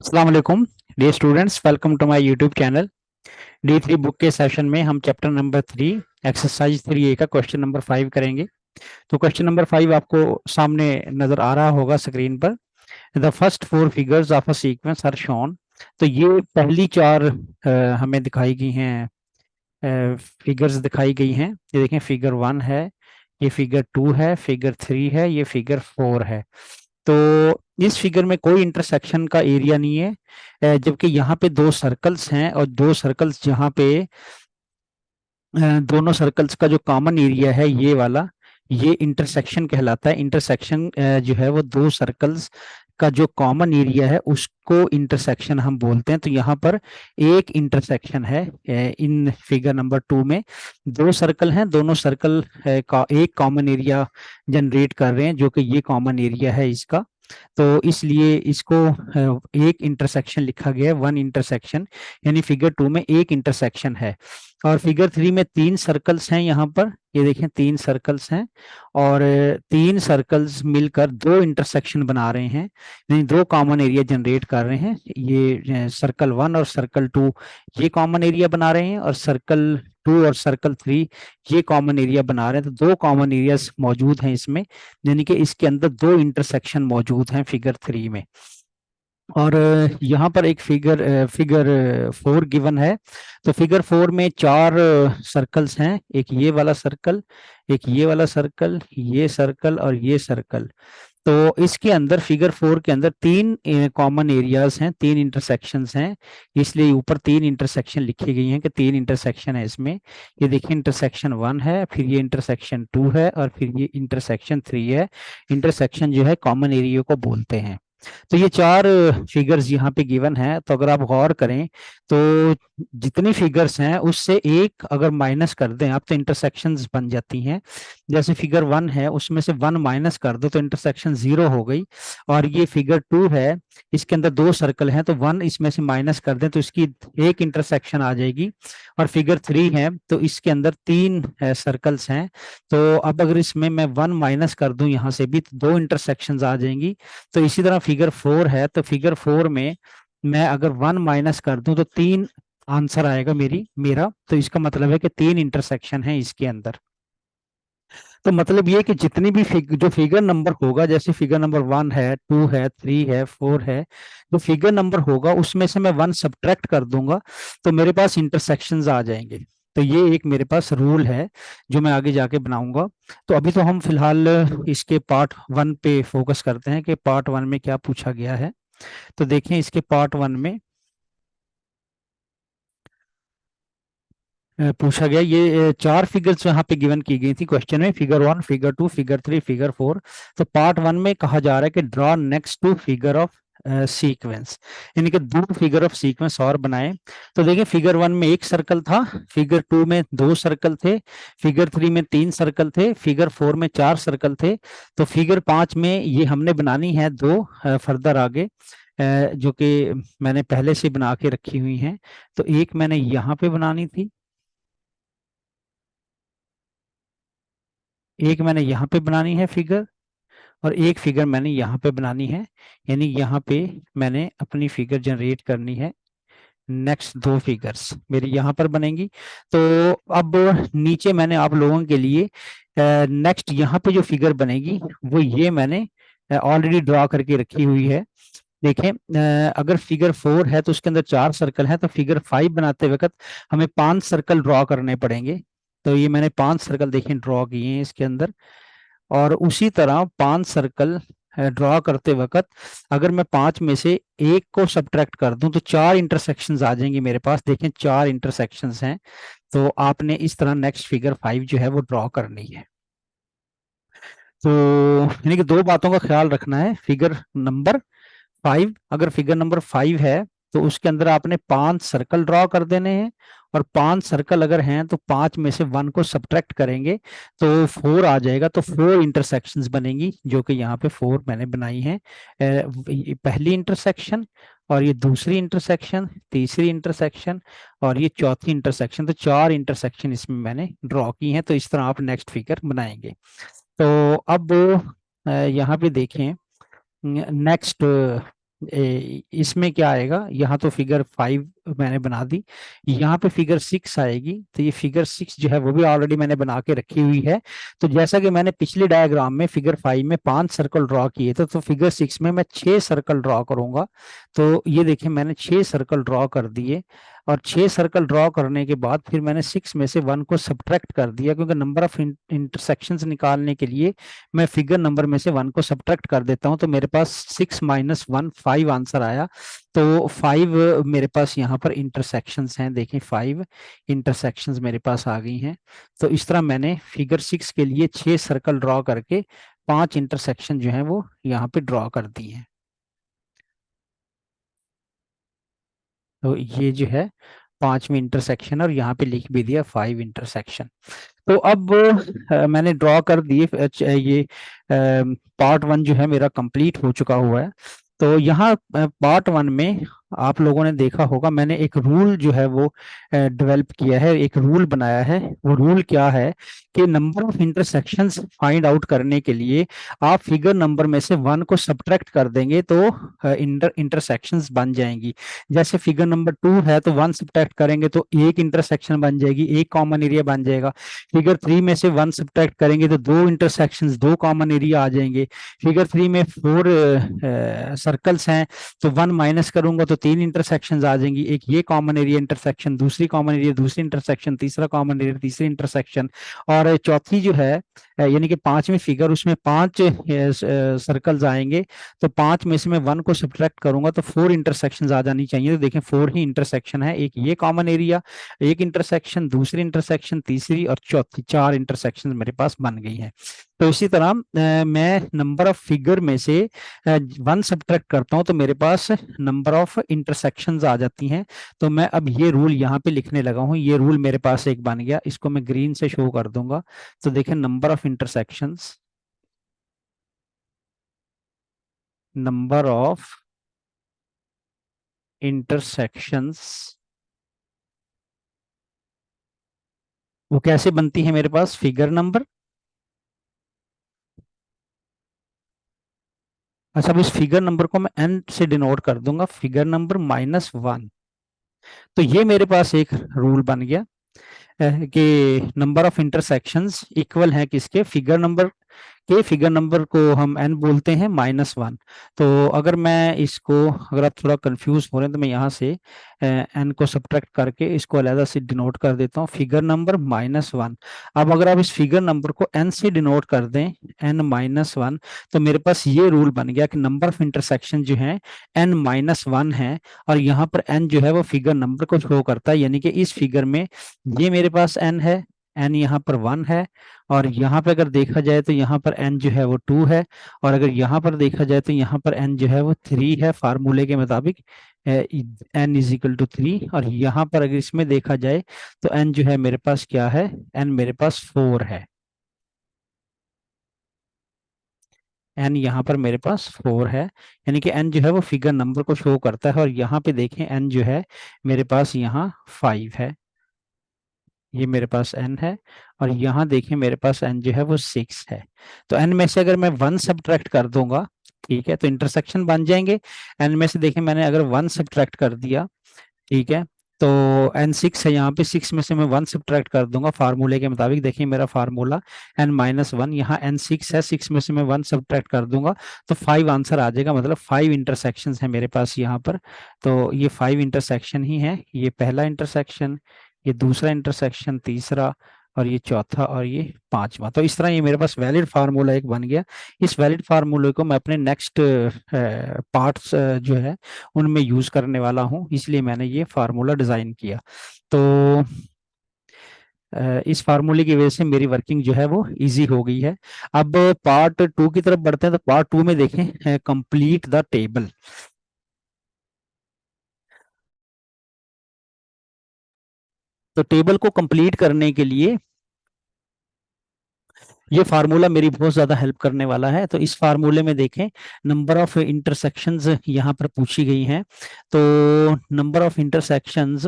अस्सलाम वालेकुम dear students, welcome to my YouTube channel. D3 book के सेशन में हम चैप्टर नंबर 3 एक्सरसाइज 3A का क्वेश्चन नंबर 5 करेंगे। तो क्वेश्चन नंबर 5 आपको सामने नजर आ रहा होगा स्क्रीन पर। The first four figures of a sequence are shown. तो ये पहली चार हमें दिखाई गई हैं, फिगर्स दिखाई गई हैं। ये देखें, फिगर 1 है, ये फिगर 2 है, फिगर 3 है, ये फिगर 4 है। तो इस फिगर में कोई इंटरसेक्शन का एरिया नहीं है, जबकि यहाँ पे दो सर्कल्स हैं और दो सर्कल्स जहाँ पे दोनों सर्कल्स का जो कॉमन एरिया है ये वाला, ये इंटरसेक्शन कहलाता है। इंटरसेक्शन जो है वो दो सर्कल्स का जो कॉमन एरिया है उसको इंटरसेक्शन हम बोलते हैं। तो यहाँ पर एक इंटरसेक्शन है। इन फिगर नंबर 2 में दो सर्कल हैं, दोनों सर्कल का एक कॉमन एरिया जनरेट कर रहे हैं, जो कि ये कॉमन एरिया है इसका। तो इसलिए इसको एक इंटरसेक्शन लिखा गया है, वन इंटरसेक्शन, यानी फिगर 2 में एक इंटरसेक्शन है। और फिगर 3 में तीन सर्कल्स हैं यहाँ पर, ये देखें तीन सर्कल्स हैं और तीन सर्कल्स मिलकर दो इंटरसेक्शन बना रहे हैं, यानी दो कॉमन एरिया जनरेट कर रहे हैं। ये सर्कल 1 और सर्कल 2 ये कॉमन एरिया बना रहे हैं, और सर्कल 2 और सर्कल 3 ये कॉमन एरिया बना रहे हैं। तो दो कॉमन एरियाज मौजूद हैं इसमें, यानी कि इसके अंदर दो इंटरसेक्शन मौजूद हैं फिगर 3 में। और यहाँ पर एक फिगर 4 गिवन है। तो फिगर 4 में चार सर्कल्स हैं, एक ये वाला सर्कल, एक ये वाला सर्कल, ये सर्कल और ये सर्कल। तो इसके अंदर फिगर 4 के अंदर तीन कॉमन एरियाज हैं, तीन इंटरसेक्शंस हैं, इसलिए ऊपर तीन इंटरसेक्शन लिखी गई हैं कि तीन इंटरसेक्शन है इसमें। ये देखिए, इंटरसेक्शन 1 है, फिर ये इंटरसेक्शन 2 है और फिर ये इंटरसेक्शन 3 है। इंटरसेक्शन जो है कॉमन एरिया को बोलते हैं। तो ये चार फिगर्स यहाँ पे गिवन है। तो अगर आप गौर करें तो जितनी फिगर्स हैं उससे एक अगर माइनस कर दें आप तो इंटरसेक्शंस बन जाती हैं। जैसे फिगर 1 है उसमें से 1 माइनस कर दो तो इंटरसेक्शन 0 हो गई। और ये फिगर 2 है, इसके अंदर दो सर्कल हैं, तो 1 इसमें से माइनस कर दें तो इसकी एक इंटरसेक्शन आ जाएगी। और फिगर 3 है तो इसके अंदर तीन सर्कल्स हैं, तो अब अगर इसमें मैं 1 माइनस कर दूं यहाँ से भी तो दो इंटरसेक्शंस आ जाएंगी। तो इसी तरह फिगर 4 है, तो फिगर 4 में मैं अगर 1 माइनस कर दूं तो तीन आंसर आएगा मेरा। तो इसका मतलब है कि तीन इंटरसेक्शन है इसके अंदर। तो मतलब ये कि जितनी भी जो फिगर नंबर होगा, जैसे फिगर नंबर 1 है, 2 है, 3 है, 4 है, जो फिगर नंबर होगा उसमें से मैं 1 सब्ट्रैक्ट कर दूंगा तो मेरे पास इंटरसेक्शंस आ जाएंगे। तो ये एक मेरे पास रूल है जो मैं आगे जाके बनाऊंगा। तो अभी तो हम फिलहाल इसके पार्ट 1 पे फोकस करते हैं कि पार्ट 1 में क्या पूछा गया है। तो देखें, इसके पार्ट 1 में पूछा गया, ये चार फिगर्स यहाँ पे गिवन की गई थी क्वेश्चन में, फिगर 1, फिगर 2, फिगर 3, फिगर 4। तो पार्ट 1 में कहा जा रहा है कि draw next two figure of sequence, यानी कि दो फिगर ऑफ सीक्वेंस और बनाए। तो देखिए, फिगर 1 में एक सर्कल था, फिगर 2 में दो सर्कल थे, फिगर 3 में तीन सर्कल थे, फिगर 4 में चार सर्कल थे। तो फिगर 5 में ये हमने बनानी है दो फर्दर आगे, जो कि मैंने पहले से बना के रखी हुई हैं। तो एक मैंने यहाँ पे बनानी थी, एक मैंने यहाँ पे बनानी है फिगर, और एक फिगर मैंने यहाँ पे बनानी है। यानी यहाँ पे मैंने अपनी फिगर जनरेट करनी है। नेक्स्ट दो फिगर्स मेरी यहाँ पर बनेंगी। तो अब नीचे मैंने आप लोगों के लिए नेक्स्ट यहाँ पे जो फिगर बनेगी वो ये मैंने ऑलरेडी ड्रॉ करके रखी हुई है। देखें, अगर फिगर 4 है तो उसके अंदर चार सर्कल है, तो फिगर 5 बनाते वक्त हमें पांच सर्कल ड्रॉ करने पड़ेंगे। तो ये मैंने पांच सर्कल देखें ड्रॉ किए हैं इसके अंदर। और उसी तरह पांच सर्कल ड्रॉ करते वक्त अगर मैं पांच में से एक को सब्ट्रैक्ट कर दूं तो चार इंटरसेक्शंस आ जाएंगे मेरे पास। देखें, चार इंटरसेक्शंस हैं। तो आपने इस तरह नेक्स्ट फिगर 5 जो है वो ड्रॉ करनी है। तो यानी कि दो बातों का ख्याल रखना है। फिगर नंबर 5, अगर फिगर नंबर 5 है तो उसके अंदर आपने पांच सर्कल ड्रॉ कर देने हैं, और पांच सर्कल अगर हैं तो पांच में से वन को सब्ट्रैक्ट करेंगे तो 4 आ जाएगा। तो 4 इंटरसेक्शंस बनेंगी, जो कि यहाँ पे 4 मैंने बनाई हैं। ये पहली इंटरसेक्शन, और ये दूसरी इंटरसेक्शन, तीसरी इंटरसेक्शन, और ये चौथी इंटरसेक्शन। तो चार इंटरसेक्शन इसमें मैंने ड्रॉ की हैं। तो इस तरह आप नेक्स्ट फिगर बनाएंगे। तो अब यहाँ पे देखें, नेक्स्ट इसमें क्या आएगा, यहाँ तो फिगर 5 मैंने बना दी, यहाँ पे फिगर 6 आएगी, तो ये फिगर 6 जो है वो भी ऑलरेडी मैंने बना के रखी हुई है। तो जैसा कि मैंने पिछले डायग्राम में फिगर 5 में 5 सर्कल ड्रॉ किए थे, तो फिगर 6 में मैं 6 सर्कल ड्रॉ करूंगा। तो ये देखिए मैंने 6 सर्कल ड्रॉ कर दिए, और 6 सर्कल ड्रॉ करने के बाद फिर मैंने 6 में से 1 को सब्ट्रैक्ट कर दिया, क्योंकि नंबर ऑफ इंटरसेक्शंस निकालने के लिए मैं फिगर नंबर में से 1 को सब्ट्रैक्ट कर देता हूं। तो मेरे पास 6 माइनस 1 5 आंसर आया। तो 5 मेरे पास यहाँ पर इंटरसेक्शंस हैं, देखें 5 इंटरसेक्शंस मेरे पास आ गई हैं। तो इस तरह मैंने फिगर 6 के लिए 6 सर्कल ड्रॉ करके 5 इंटरसेक्शन जो है वो यहाँ पे ड्रॉ कर दिए हैं। तो ये जो है 5वीं इंटरसेक्शन, और यहाँ पे लिख भी दिया 5 इंटरसेक्शन। तो अब मैंने ड्रॉ कर दिए, ये पार्ट 1 जो है मेरा कंप्लीट हो चुका हुआ है। तो यहाँ पार्ट 1 में आप लोगों ने देखा होगा, मैंने एक रूल जो है वो डेवलप किया है, एक रूल बनाया है। वो रूल क्या है कि number of intersections find out करने के लिए आप फिगर नंबर में से 1 को सब्ट्रैक्ट कर देंगे तो इंटरसेक्शंस बन जाएंगी। जैसे फिगर नंबर 2 है, तो 1 सब्ट्रैक्ट करेंगे तो एक इंटरसेक्शन बन जाएगी, एक कॉमन एरिया बन जाएगा। फिगर 3 में से 1 सब्ट्रैक्ट करेंगे तो 2 इंटरसेक्शंस, 2 कॉमन एरिया आ जाएंगे। फिगर 3 में 4 सर्कल्स हैं, तो 1 माइनस करूंगा तो 3 इंटरसेक्शंस आ जाएंगी, एक ये कॉमन एरिया इंटरसेक्शन, दूसरी कॉमन एरिया दूसरी इंटरसेक्शन, तीसरा कॉमन एरिया तीसरी इंटरसेक्शन, और चौथी जो है यानी कि 5वीं फिगर, उसमें 5 सर्कल्स आएंगे। तो 5 में से मैं 1 को सब्ट्रैक्ट करूंगा तो 4 इंटरसेक्शंस आ जानी चाहिए। तो देखें 4 ही इंटरसेक्शन है, एक ये कॉमन एरिया, एक इंटरसेक्शन, दूसरी इंटरसेक्शन, तीसरी और चौथी, 4 इंटरसेक्शन मेरे पास बन गई हैं। तो इसी तरह मैं नंबर ऑफ फिगर में से 1 सब्ट्रैक्ट करता हूं तो मेरे पास नंबर ऑफ इंटरसेक्शंस आ जाती हैं। तो मैं अब ये रूल यहाँ पे लिखने लगा हूँ, ये रूल मेरे पास एक बन गया, इसको मैं ग्रीन से शो कर दूंगा। तो देखें number of intersections, number of intersections वो कैसे बनती है मेरे पास, फिगर नंबर, अच्छा अब इस फिगर नंबर को मैं एन से डिनोट कर दूंगा, फिगर नंबर -1। तो ये मेरे पास एक रूल बन गया कि नंबर ऑफ इंटरसेक्शंस इक्वल है किसके, फिगर नंबर के, फिगर नंबर को हम एन बोलते हैं -1। तो अगर मैं इसको, अगर आप थोड़ा कंफ्यूज हो रहे हैं तो मैं यहाँ से एन को सब्ट्रैक्ट करके इसको अलग से डिनोट कर देता हूँ, फिगर नंबर -1। अब अगर आप इस फिगर नंबर को एन से डिनोट कर दें, n-1, तो मेरे पास ये रूल बन गया कि नंबर ऑफ इंटरसेक्शन जो है n-1 है, और यहाँ पर n जो है वो फिगर नंबर को शो करता है, यानी कि इस फिगर में ये मेरे पास n है, n यहाँ पर 1 है, और यहाँ पे अगर देखा जाए तो यहाँ पर n जो है वो 2 है, और अगर यहाँ पर देखा जाए तो यहाँ पर n जो है वो 3 है फार्मूले के मुताबिक, n = 3। और यहाँ पर अगर इसमें देखा जाए तो n जो है मेरे पास क्या है, n मेरे पास 4 है, n यहाँ पर मेरे पास 4 है, यानी कि n जो है वो फिगर नंबर को शो करता है। और यहाँ पे देखें n जो है मेरे पास यहाँ 5 है, ये मेरे पास n है, और यहाँ देखिए मेरे पास n जो है वो 6 है। तो n में से अगर मैं 1 सब्ट्रैक्ट कर दूंगा, ठीक है, तो इंटरसेक्शन बन जाएंगे। n में से देखिए मैंने अगर 1 सब्ट्रैक्ट कर दिया, ठीक है, तो n 6 है, यहाँ पे 6 में से मैं 1 सब्ट्रैक्ट कर दूंगा फार्मूले के मुताबिक, देखिए मेरा फार्मूला n-1, यहाँ n 6 है, 6 में से मैं 1 सब्ट्रैक्ट कर दूंगा तो 5 आंसर आ जाएगा, मतलब 5 इंटरसेक्शंस है मेरे पास यहाँ पर। तो ये 5 इंटरसेक्शन ही है, ये पहला इंटरसेक्शन, ये दूसरा इंटरसेक्शन, तीसरा, और ये चौथा, और ये पांचवा। तो इस तरह ये मेरे पास वैलिड फार्मूला एक बन गया। इस वैलिड फार्मूले को मैं अपने नेक्स्ट पार्ट्स जो है उनमें यूज करने वाला हूं, इसलिए मैंने ये फार्मूला डिजाइन किया। तो इस फार्मूले की वजह से मेरी वर्किंग जो है वो इजी हो गई है। अब पार्ट 2 की तरफ बढ़ते हैं, तो पार्ट 2 में देखें कंप्लीट द टेबल। तो टेबल को कंप्लीट करने के लिए ये फार्मूला मेरी बहुत ज्यादा हेल्प करने वाला है। तो इस फार्मूले में देखें नंबर ऑफ इंटरसेक्शंस यहाँ पर पूछी गई हैं। तो नंबर ऑफ इंटरसेक्शंस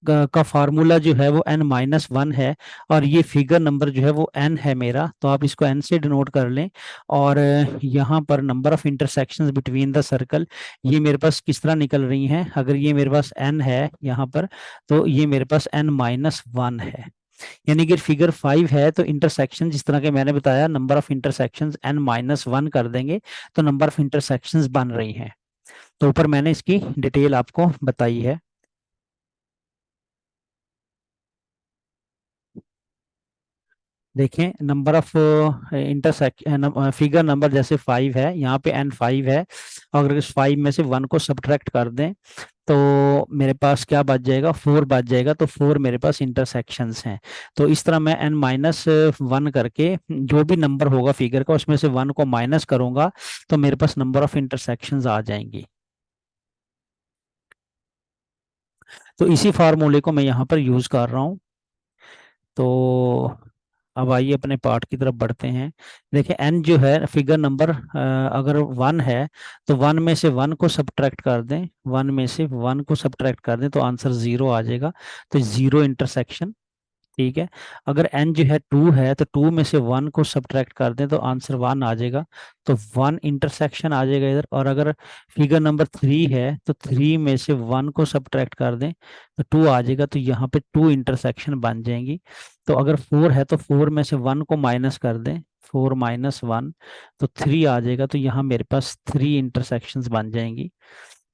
का फार्मूला जो है वो n-1 है, और ये फिगर नंबर जो है वो n है मेरा, तो आप इसको n से डिनोट कर लें। और यहाँ पर number of intersections between the circle, ये मेरे पास किस तरह निकल रही हैं, अगर ये मेरे पास n है यहाँ पर, तो ये मेरे पास n-1 है। यानी कि फिगर 5 है तो इंटरसेक्शन जिस तरह के मैंने बताया, नंबर ऑफ इंटरसेक्शंस n-1 कर देंगे तो नंबर ऑफ इंटरसेक्शंस बन रही हैं। तो ऊपर मैंने इसकी डिटेल आपको बताई है। देखें number of intersection, figure number जैसे 5 है, यहाँ पे n5 है, और अगर इस 5 में से 1 को सब्ट्रैक्ट कर दें तो मेरे पास क्या बच जाएगा, 4 बच जाएगा, तो 4 मेरे पास इंटरसेक्शंस हैं। तो इस तरह मैं n-1 करके जो भी नंबर होगा फिगर का उसमें से 1 को माइनस करूंगा तो मेरे पास नंबर ऑफ इंटरसेक्शंस आ जाएंगी। तो इसी फार्मूले को मैं यहाँ पर यूज कर रहा हूँ। तो अब आइए अपने पार्ट की तरफ बढ़ते हैं। देखिए n जो है फिगर नंबर अगर 1 है तो 1 में से 1 को सब्ट्रैक्ट कर दें, 1 में से 1 को सब्ट्रैक्ट कर दें तो आंसर 0 आ जाएगा। तो 0 इंटरसेक्शन, ठीक है। अगर n जो है 2 है तो 2 में से 1 को सब्ट्रैक्ट कर दें तो आंसर 1 आ जाएगा। तो 1 इंटरसेक्शन आ जाएगा इधर। और अगर फिगर नंबर 3 है तो 3 में से 1 को सब्ट्रैक्ट कर दें तो 2 आ जाएगा, तो यहाँ पे 2 इंटरसेक्शन बन जाएंगी। तो अगर 4 है तो 4 में से 1 को माइनस कर दें, 4-1 तो 3 आ जाएगा, तो यहाँ मेरे पास 3 इंटरसेक्शंस बन जाएंगी।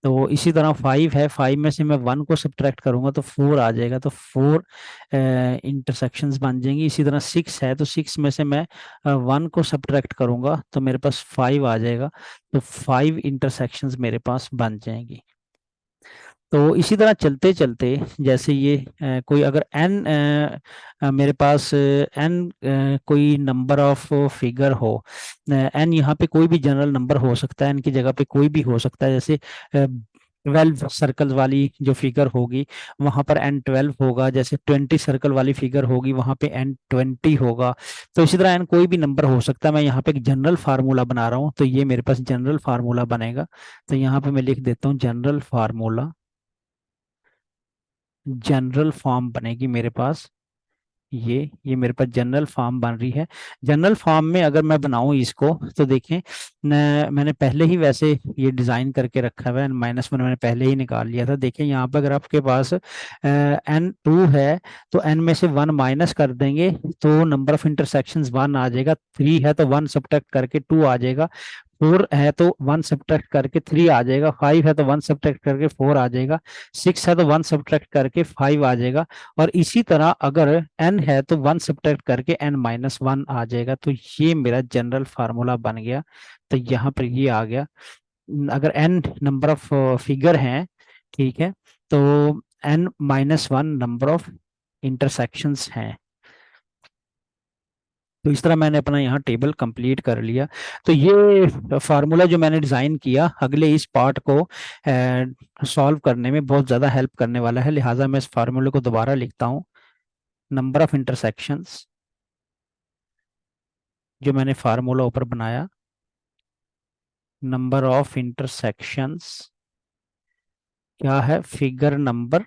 तो इसी तरह 5 है, 5 में से मैं 1 को सब्ट्रैक्ट करूंगा तो 4 आ जाएगा, तो 4 इंटरसेक्शंस बन जाएंगी। इसी तरह 6 है तो 6 में से मैं 1 को सब्ट्रैक्ट करूंगा तो मेरे पास 5 आ जाएगा, तो 5 इंटरसेक्शंस मेरे पास बन जाएंगी। तो इसी तरह चलते चलते जैसे ये कोई अगर n मेरे पास n कोई नंबर ऑफ फिगर हो, n यहाँ पे कोई भी जनरल नंबर हो सकता है, n की जगह पे कोई भी हो सकता है, जैसे 12 सर्कल वाली जो फिगर होगी वहां पर n12 होगा, जैसे 20 सर्कल वाली फिगर होगी वहां पे n20 होगा। तो इसी तरह n कोई भी नंबर हो सकता है। मैं यहाँ पे एक जनरल फार्मूला बना रहा हूँ, तो ये मेरे पास जनरल फार्मूला बनेगा। तो यहाँ पे मैं लिख देता हूँ जनरल फार्मूला, जनरल फॉर्म बनेगी मेरे पास। ये मेरे पास जनरल फॉर्म बन रही है। जनरल फॉर्म में अगर मैं बनाऊं इसको तो देखें, मैंने पहले ही वैसे ये डिजाइन करके रखा हुआ है, -1 मैंने पहले ही निकाल लिया था। देखें यहाँ पर अगर आपके पास n2 है तो n में से 1 माइनस कर देंगे तो नंबर ऑफ इंटरसेक्शंस 1 आ जाएगा। 3 है तो 1 सब्ट्रैक्ट करके 2 आ जाएगा। 4 है तो 1 सब्ट्रैक्ट करके 3 आ जाएगा। 5 है तो 1 सब्ट्रैक्ट करके 4 आ जाएगा। 6 है तो 1 सब्ट्रैक्ट करके 5 आ जाएगा। और इसी तरह अगर n है तो 1 सब्ट्रैक्ट करके n-1 आ जाएगा। तो ये मेरा जनरल फार्मूला बन गया। तो यहाँ पर ये आ गया। अगर n नंबर ऑफ फिगर हैं, ठीक है, तो n-1 नंबर ऑफ इंटरसेक्शंस हैं। तो इस तरह मैंने अपना यहाँ टेबल कंप्लीट कर लिया। तो ये फार्मूला जो मैंने डिज़ाइन किया अगले इस पार्ट को सॉल्व करने में बहुत ज़्यादा हेल्प करने वाला है, लिहाजा मैं इस फार्मूले को दोबारा लिखता हूँ। नंबर ऑफ इंटरसेक्शंस जो मैंने फार्मूला ऊपर बनाया, नंबर ऑफ इंटरसेक्शंस क्या है, फिगर नंबर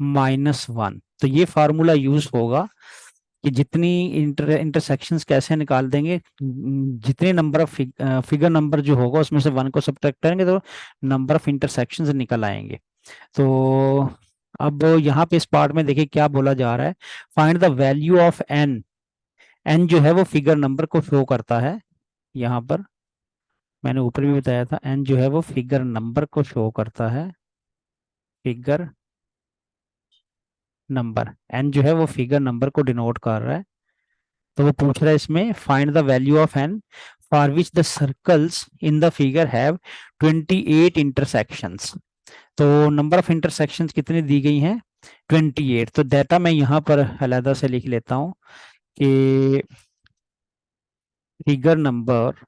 -1। तो ये फार्मूला यूज होगा कि जितनी इंटरसेक्शंस कैसे निकाल देंगे, जितने नंबर ऑफ फिगर नंबर जो होगा उसमें से 1 को सब्ट्रैक्ट करेंगे तो नंबर ऑफ इंटरसेक्शंस निकल आएंगे। तो अब यहाँ पे इस पार्ट में देखिए क्या बोला जा रहा है, find the value of n। n जो है वो फिगर नंबर को शो करता है। यहाँ पर मैंने ऊपर भी बताया था n जो है वो फिगर नंबर को शो करता है। फिगर नंबर n जो है वो फिगर नंबर को डिनोट कर रहा है। तो वो पूछ रहा है इसमें find the value of n for which the circles in the figure have 28 intersections. तो नंबर ऑफ इंटरसेक्शंस कितनी दी गई हैं, 28। तो डेटा मैं यहाँ पर अलहदा से लिख लेता हूँ कि फिगर नंबर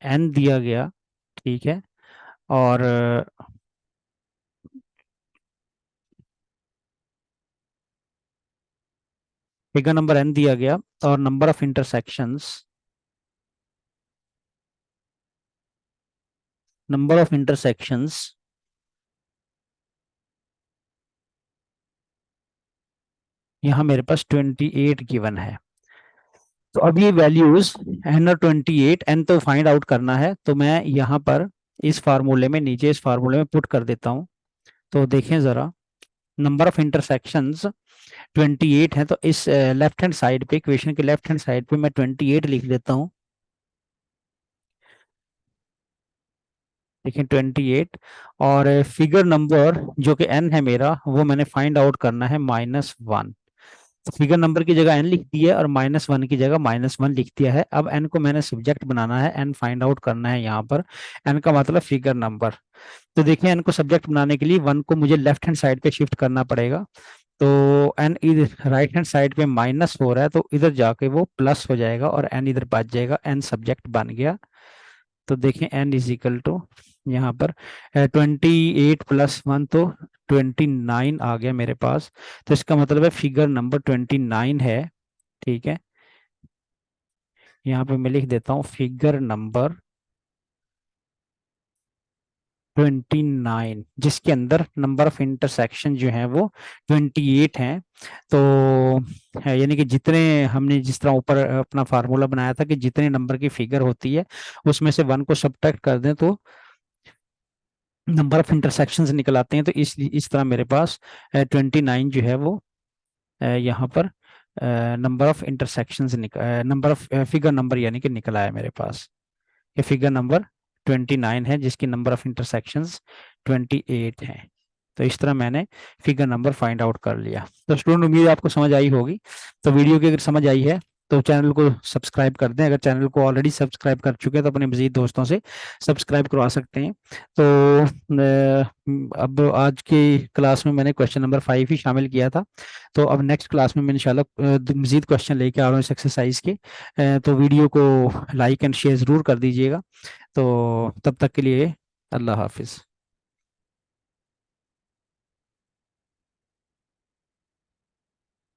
n दिया गया, ठीक है, और फिगर नंबर n दिया गया और number of intersections number of intersections यहाँ मेरे पास 28 गिवन है। तो अब ये वैल्यूज एन और 28, एन तो फाइंड आउट करना है, तो मैं यहाँ पर इस फार्मूले में, नीचे इस फार्मूले में पुट कर देता हूँ। तो देखें जरा, नंबर ऑफ इंटरसेक्शंस 28 है, तो इस लेफ्ट हैंड साइड पे, इक्वेशन के लेफ्ट हैंड साइड पे मैं 28 लिख देता हूँ। देखिए 28, और फिगर नंबर जो कि एन है मेरा, वो मैंने फाइंड आउट करना है -1। तो फिगर नंबर की जगह एन लिख दी है और -1 की जगह -1 लिख दिया है। अब एन को मैंने सब्जेक्ट बनाना है, एन फाइंड आउट करना है यहाँ पर। एन का मतलब फिगर नंबर। तो देखिए एन को सब्जेक्ट बनाने के लिए 1 को मुझे लेफ्ट हैंड साइड पे शिफ्ट करना पड़ेगा। तो एन इधर राइट हैंड साइड पे माइनस हो रहा है, तो इधर जाके वो प्लस हो जाएगा और एन इधर बच जाएगा, एन सब्जेक्ट बन गया। तो देखें एन इज इक्वल टू यहाँ पर 28 + 1, तो 29 आ गया मेरे पास। तो इसका मतलब है फिगर नंबर 29 है। ठीक है, यहाँ पे मैं लिख देता हूँ फिगर नंबर 29, जिसके अंदर नंबर ऑफ इंटरसेक्शन जो है वो 28 हैं। तो यानी कि जितने हमने, जिस तरह ऊपर अपना फार्मूला बनाया था कि जितने नंबर की फिगर होती है उसमें से 1 को सब्ट्रैक्ट कर दें तो नंबर ऑफ इंटरसेक्शंस निकल आते हैं। तो इस तरह मेरे पास 29 जो है वो यहाँ पर number of intersections number of figure number यानी कि निकल आया मेरे पास। ये फिगर नंबर 29 है जिसकी नंबर ऑफ इंटरसेक्शंस 28 है। तो इस तरह मैंने फिगर नंबर फाइंड आउट कर लिया। तो स्टूडेंट, उम्मीद है आपको समझ आई होगी। तो वीडियो की अगर समझ आई है तो चैनल को सब्सक्राइब कर दें। अगर चैनल को ऑलरेडी सब्सक्राइब कर चुके हैं तो अपने मजीद दोस्तों से सब्सक्राइब करवा सकते हैं। तो अब आज की क्लास में मैंने क्वेश्चन नंबर 5 ही शामिल किया था। तो अब नेक्स्ट क्लास में मैं इंशाल्लाह मजीद क्वेश्चन लेके आ रहा हूँ इस एक्सरसाइज के। तो वीडियो को लाइक एंड शेयर ज़रूर कर दीजिएगा। तो तब तक के लिए अल्लाह हाफिज़।